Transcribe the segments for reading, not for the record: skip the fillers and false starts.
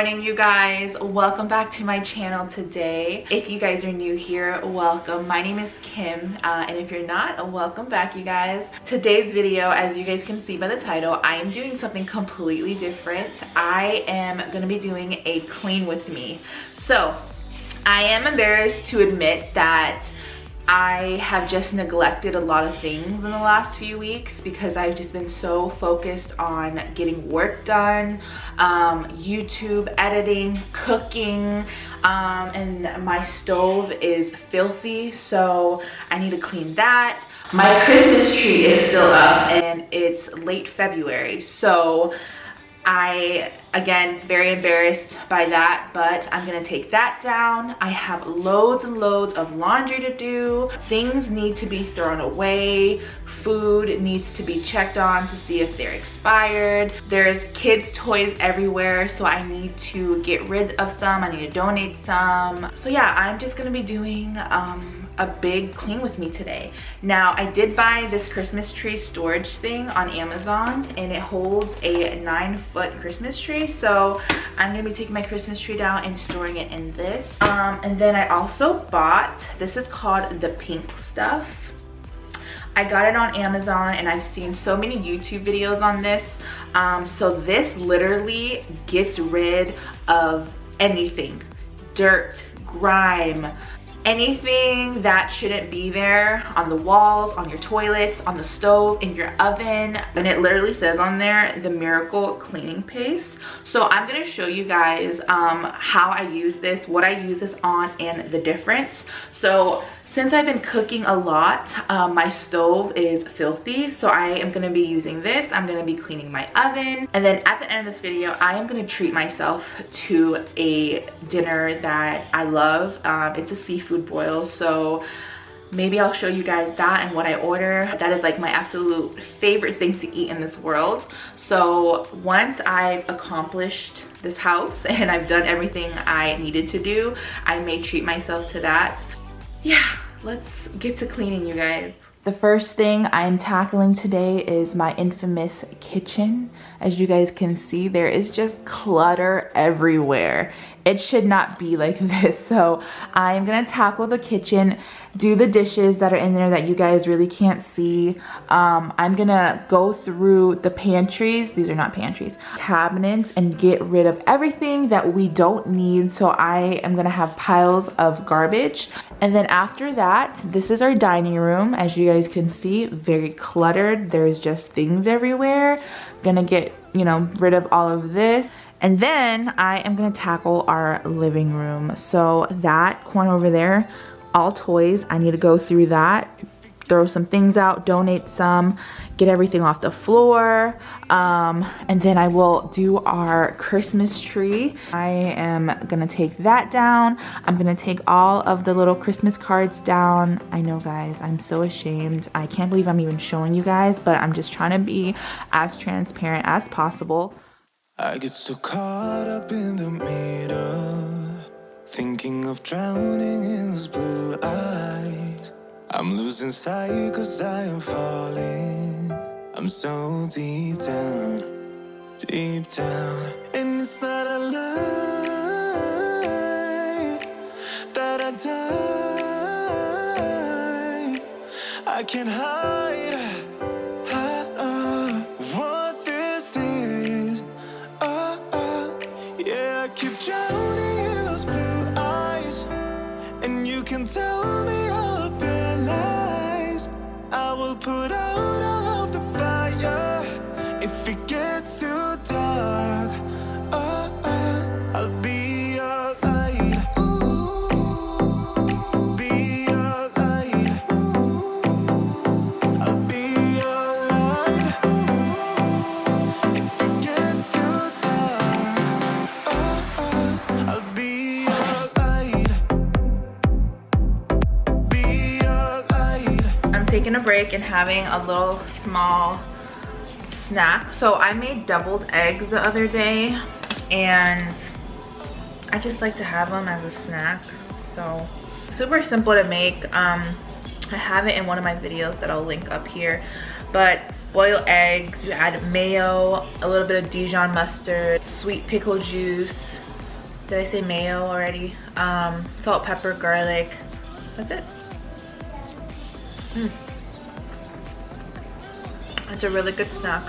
morning, you guys. Welcome back to my channel today. If you guys are new here, welcome. My name is Kim, and if you're not, welcome back, you guys. Today's video, as you guys can see by the title, I am doing something completely different. I am gonna be doing a clean with me. So I am embarrassed to admit that I have just neglected a lot of things in the last few weeks because I've just been so focused on getting work done, YouTube editing, cooking, and my stove is filthy, so I need to clean that. My Christmas tree is still up and it's late February, so again, very embarrassed by that, but I'm gonna take that down. I have loads and loads of laundry to do. Things need to be thrown away. Food needs to be checked on to see if they're expired. There's kids' toys everywhere, so I need to get rid of some. I need to donate some. So yeah, I'm just gonna be doing a big clean with me today. Now, I did buy this Christmas tree storage thing on Amazon, and it holds a 9-foot Christmas tree, so I'm gonna be taking my Christmas tree down and storing it in this. And then I also bought, this is called the pink stuff. I got it on Amazon and I've seen so many YouTube videos on this. So this literally gets rid of anything, dirt, grime, anything that shouldn't be there on the walls, on your toilets, on the stove, in your oven. And it literally says on there, the miracle cleaning paste. So I'm gonna show you guys how I use this, what I use this on, and the difference. So since I've been cooking a lot, my stove is filthy, so I am gonna be using this. I'm gonna be cleaning my oven. And then at the end of this video, I am gonna treat myself to a dinner that I love. It's a seafood boil, so maybe I'll show you guys that and what I order. That is like my absolute favorite thing to eat in this world. So once I've accomplished this house and I've done everything I needed to do, I may treat myself to that. Yeah, let's get to cleaning, you guys. The first thing I'm tackling today is my infamous kitchen. As you guys can see, there is just clutter everywhere. It should not be like this. So I'm gonna tackle the kitchen, do the dishes that are in there that you guys really can't see. I'm gonna go through the pantries, these are not pantries, cabinets, and get rid of everything that we don't need. So I am gonna have piles of garbage. And then after that, this is our dining room. As you guys can see, very cluttered. There's just things everywhere. Gonna get, rid of all of this. And then I am gonna tackle our living room. So that corner over there, all toys, I need to go through that, throw some things out, donate some, get everything off the floor, and then I will do our Christmas tree. I am gonna take that down. I'm gonna take all of the little Christmas cards down. I know, guys, I'm so ashamed. I can't believe I'm even showing you guys, but I'm just trying to be as transparent as possible. I get so caught up in the middle, thinking of drowning in those blue eyes. I'm losing sight 'cause I am falling. I'm so deep down, and it's not a lie that I die. I can't hide what this is. Yeah, I keep drowning in those blue eyes, and you can tell me all of your lies. I will put out all of the fire if it gets too dark. I'll be your light. Be your light. I'll be your light. If it gets too dark, I'll be your light. Be your light. I'm taking a break and having a little small snack. So I made deviled eggs the other day, and I just like to have them as a snack. So super simple to make. I have it in one of my videos that I'll link up here. But boil eggs, you add mayo, a little bit of Dijon mustard, sweet pickle juice, Did I say mayo already? Salt, pepper, garlic. That's it. It's a really good snack.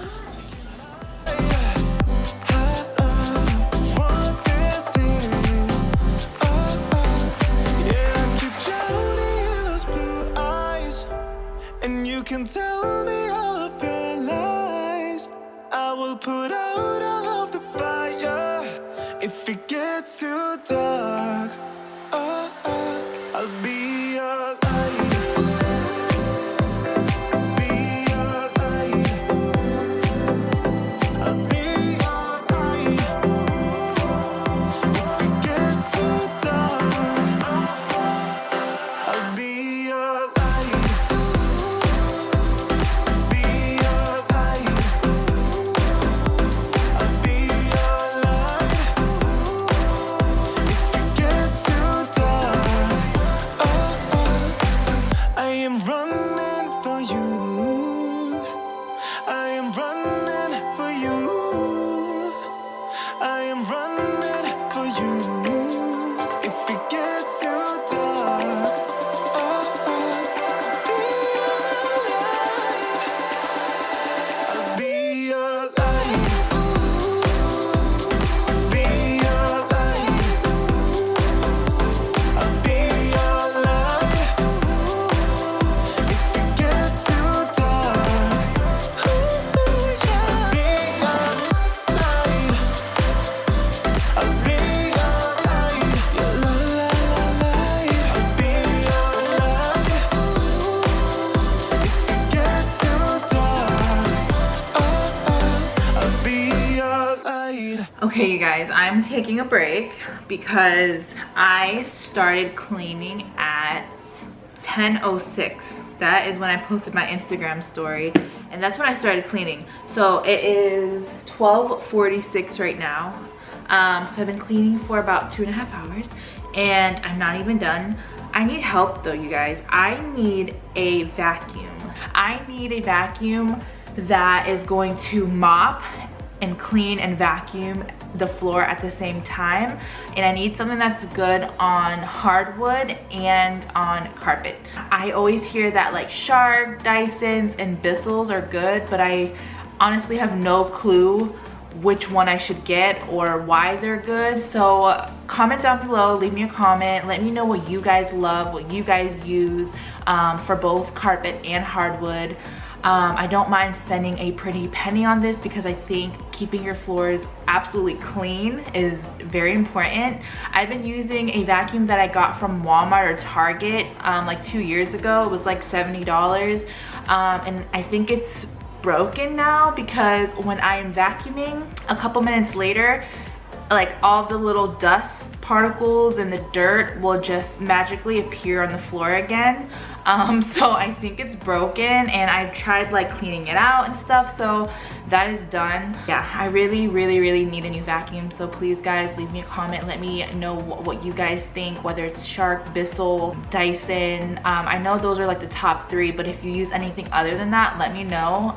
And you can tell me all of your lies. I will put out all of the fire if it gets too dark. I'll be your light. Be your light. I'll be your light. If it gets too dark, I'll be your light. Be your light. I'll be your light. If it gets too dark, I am running for you. I am running for you. I am running for you. If it gets too dark, I'll be your light. Be your light. I'll be your light. If it gets too dark, I'll be your light. I'll be your light. Your light. I'll be your light. If it gets too dark, I'll be your light. Okay, you guys, I'm taking a break because I started cleaning at 10:06. That is when I posted my Instagram story, and that's when I started cleaning. So it is 12:46 right now. So I've been cleaning for about 2.5 hours, and I'm not even done. I need help though, you guys. I need a vacuum. I need a vacuum that is going to mop and clean and vacuum the floor at the same time, and I need something that's good on hardwood and on carpet. I always hear that like Shark, Dysons, and Bissell's are good, but I honestly have no clue which one I should get or why they're good. So comment down below, leave me a comment, let me know what you guys love, what you guys use for both carpet and hardwood. I don't mind spending a pretty penny on this because I think keeping your floors absolutely clean is very important. I've been using a vacuum that I got from Walmart or Target like 2 years ago. It was like $70, and I think it's broken now because when I am vacuuming, a couple minutes later, like all the little dust particles and the dirt will just magically appear on the floor again. So I think it's broken, and I've tried like cleaning it out and stuff, so that is done. Yeah, I really need a new vacuum. So please guys, leave me a comment, let me know what you guys think, whether it's Shark, Bissell, Dyson. I know those are like the top 3, but if you use anything other than that, let me know.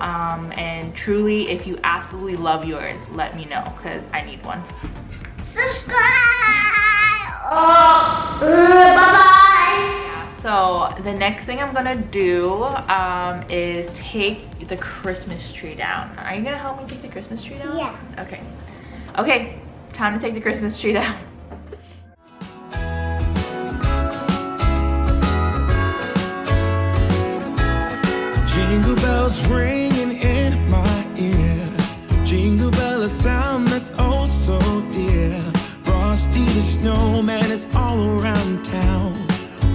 And truly, if you absolutely love yours, let me know because I need one. Subscribe! Bye-bye! So the next thing I'm gonna do is take the Christmas tree down. Are you gonna help me take the Christmas tree down? Yeah. Okay. Okay, time to take the Christmas tree down. Jingle bells ringing in my ear. Jingle bell, a sound that's oh so dear. Frosty the snowman is all around town.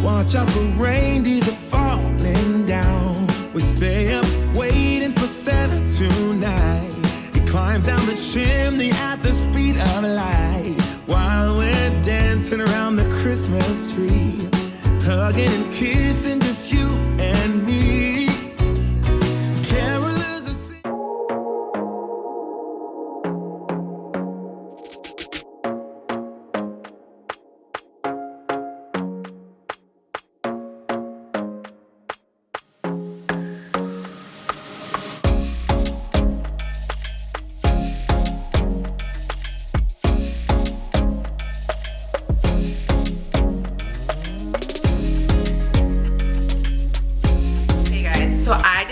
Watch out for reindeers are falling down. We stay up waiting for Santa tonight. He climbs down the chimney at the speed of light, while we're dancing around the Christmas tree, hugging and kissing, just you and me. Carolers are singing.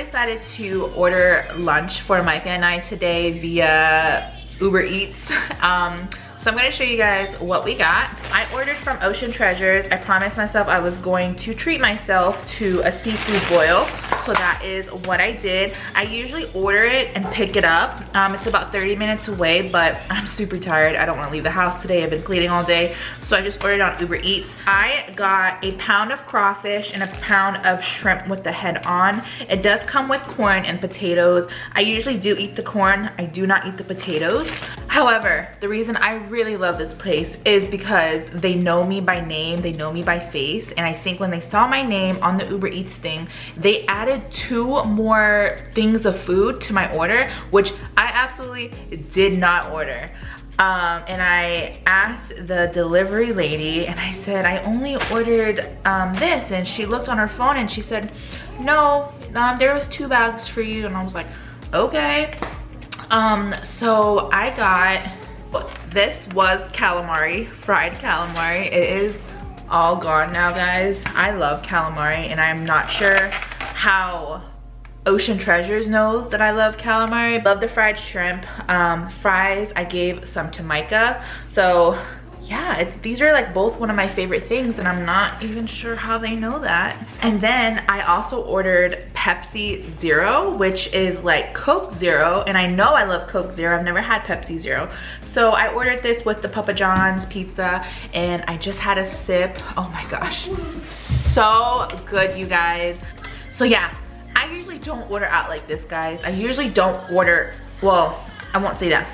decided to order lunch for Micah and I today via Uber Eats. So I'm gonna show you guys what we got. I ordered from Ocean Treasures. I promised myself I was going to treat myself to a seafood boil. So that is what I did. I usually order it and pick it up. It's about 30 minutes away, but I'm super tired. I don't wanna leave the house today. I've been cleaning all day. So I just ordered on Uber Eats. I got a pound of crawfish and a pound of shrimp with the head on. It does come with corn and potatoes. I usually do eat the corn. I do not eat the potatoes. However, the reason I really love this place is because they know me by name, they know me by face, and I think when they saw my name on the Uber Eats thing, they added 2 more things of food to my order, which I absolutely did not order. And I asked the delivery lady and I said, I only ordered this, and she looked on her phone and she said, no, there was 2 bags for you. And I was like, okay. So I got, this was calamari, fried calamari. It is all gone now, guys. I love calamari, and I'm not sure how Ocean Treasures knows that I love calamari. Love the fried shrimp. Fries, I gave some to Micah. So yeah, these are like both one of my favorite things, and I'm not even sure how they know that. And then I also ordered Pepsi Zero, which is like Coke Zero, and I know I love Coke Zero. I've never had Pepsi Zero. So I ordered this with the Papa John's pizza, and I just had a sip. Oh my gosh, so good, you guys. So yeah, I usually don't order out like this, guys. I usually don't order, well, I won't say that.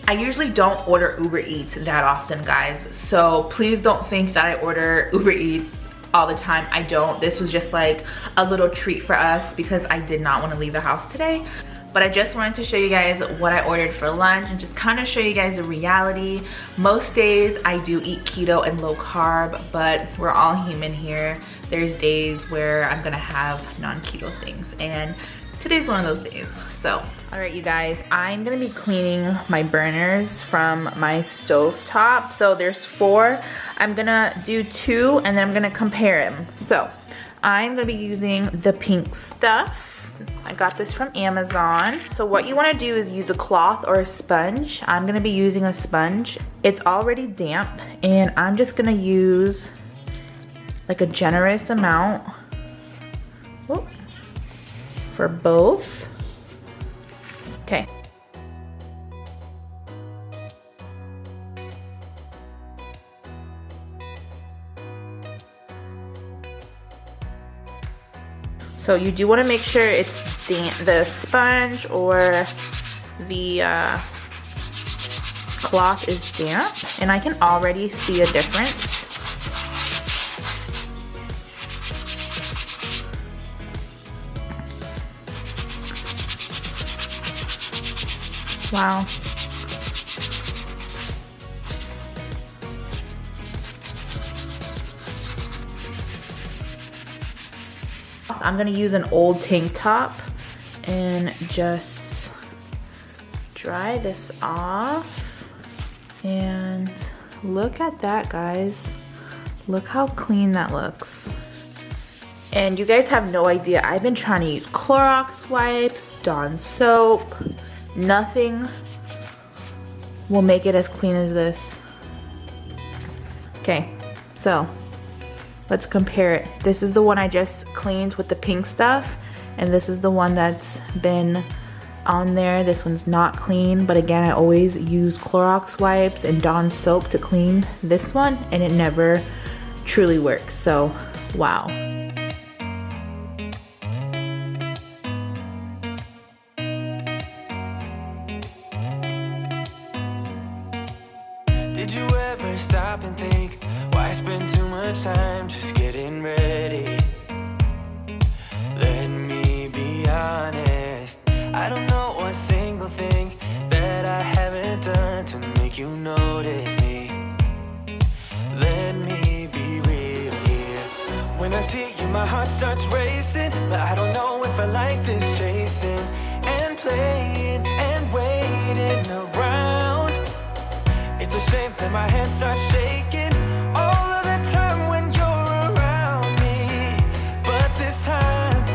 I usually don't order Uber Eats that often, guys. So please don't think that I order Uber Eats all the time. I don't. This was just like a little treat for us because I did not want to leave the house today. But I just wanted to show you guys what I ordered for lunch and just kind of show you guys the reality. Most days I do eat keto and low carb, but we're all human here. There's days where I'm gonna have non-keto things, and today's one of those days. So, all right, you guys, I'm gonna be cleaning my burners from my stove top. So there's 4. I'm gonna do 2 and then I'm gonna compare them. So I'm gonna be using the pink stuff. I got this from Amazon. So what you wanna do is use a cloth or a sponge. I'm gonna be using a sponge. It's already damp, and I'm just gonna use like a generous amount for both. Okay. So you do want to make sure it's damp, the sponge or the cloth is damp, and I can already see a difference. Wow. I'm gonna use an old tank top and just dry this off. And look at that, guys. Look how clean that looks. And you guys have no idea, I've been trying to use Clorox wipes, Dawn soap. Nothing will make it as clean as this. Okay, so let's compare it. This is the one I just cleaned with the pink stuff, and this is the one that's been on there. This one's not clean, but again, I always use Clorox wipes and Dawn soap to clean this one, and it never truly works. So, wow. Did you ever stop and think, why spend too much time just getting ready? Let me be honest, I don't know a single thing that I haven't done to make you notice me. Let me be real here. When I see you, my heart starts racing, but I don't know if I like this chasing and playing and waiting around. It's a shame that my hands start shaking all of the time when you're around me. But this time,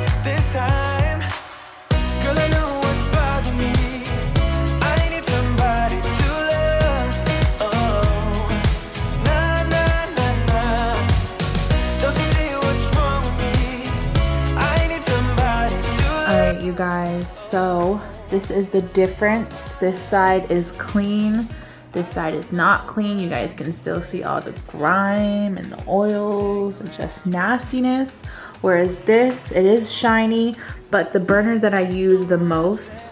right, you guys, so this is the difference. This side is clean, this side is not clean. You guys can still see all the grime and the oils and just nastiness. Whereas this, it is shiny, but the burner that I use the most,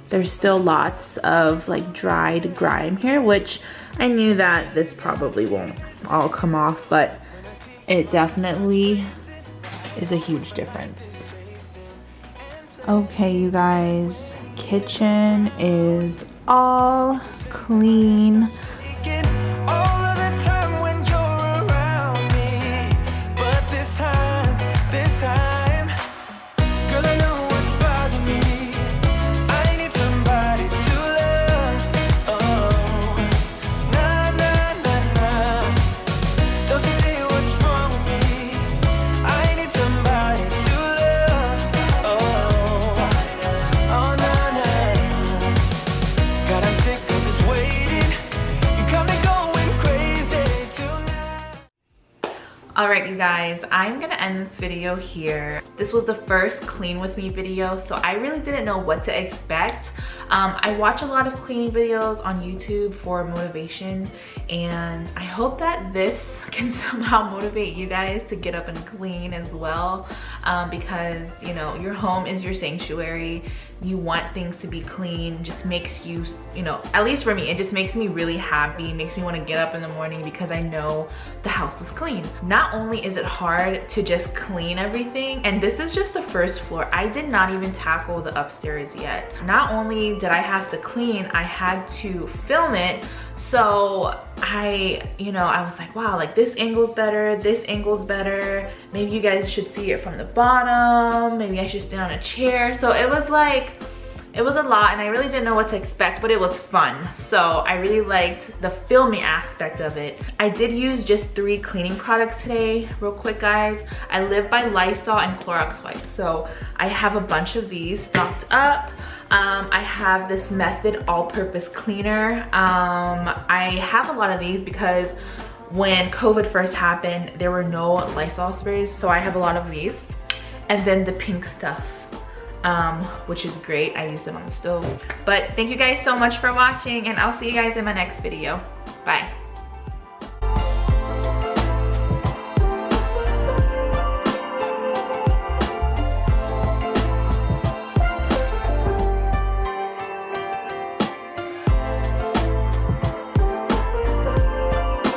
there's still lots of like dried grime here, which I knew that this probably won't all come off, but it definitely is a huge difference. Okay, you guys, kitchen is all clean. Alright, you guys, I'm gonna end this video here. This was the first clean with me video, so I really didn't know what to expect. I watch a lot of cleaning videos on YouTube for motivation, and I hope that this can somehow motivate you guys to get up and clean as well, because you know, your home is your sanctuary. You want things to be clean. Just makes you, you know, at least for me, it just makes me really happy. It makes me want to get up in the morning because I know the house is clean. Not only is it hard to just clean everything, and this is just the first floor. I did not even tackle the upstairs yet. Not only did I have to clean, I had to film it. So I was like, wow, like this angle's better, this angle's better. Maybe you guys should see it from the bottom. Maybe I should stand on a chair. So it was like, it was a lot, and I really didn't know what to expect, but it was fun. So I really liked the filming aspect of it. I did use just 3 cleaning products today, real quick, guys. I live by Lysol and Clorox wipes, so I have a bunch of these stocked up. I have this Method all-purpose cleaner. I have a lot of these because when COVID first happened, there were no Lysol sprays, so I have a lot of these. And then the pink stuff, which is great. I use them on the stove. But thank you guys so much for watching, and I'll see you guys in my next video. Bye.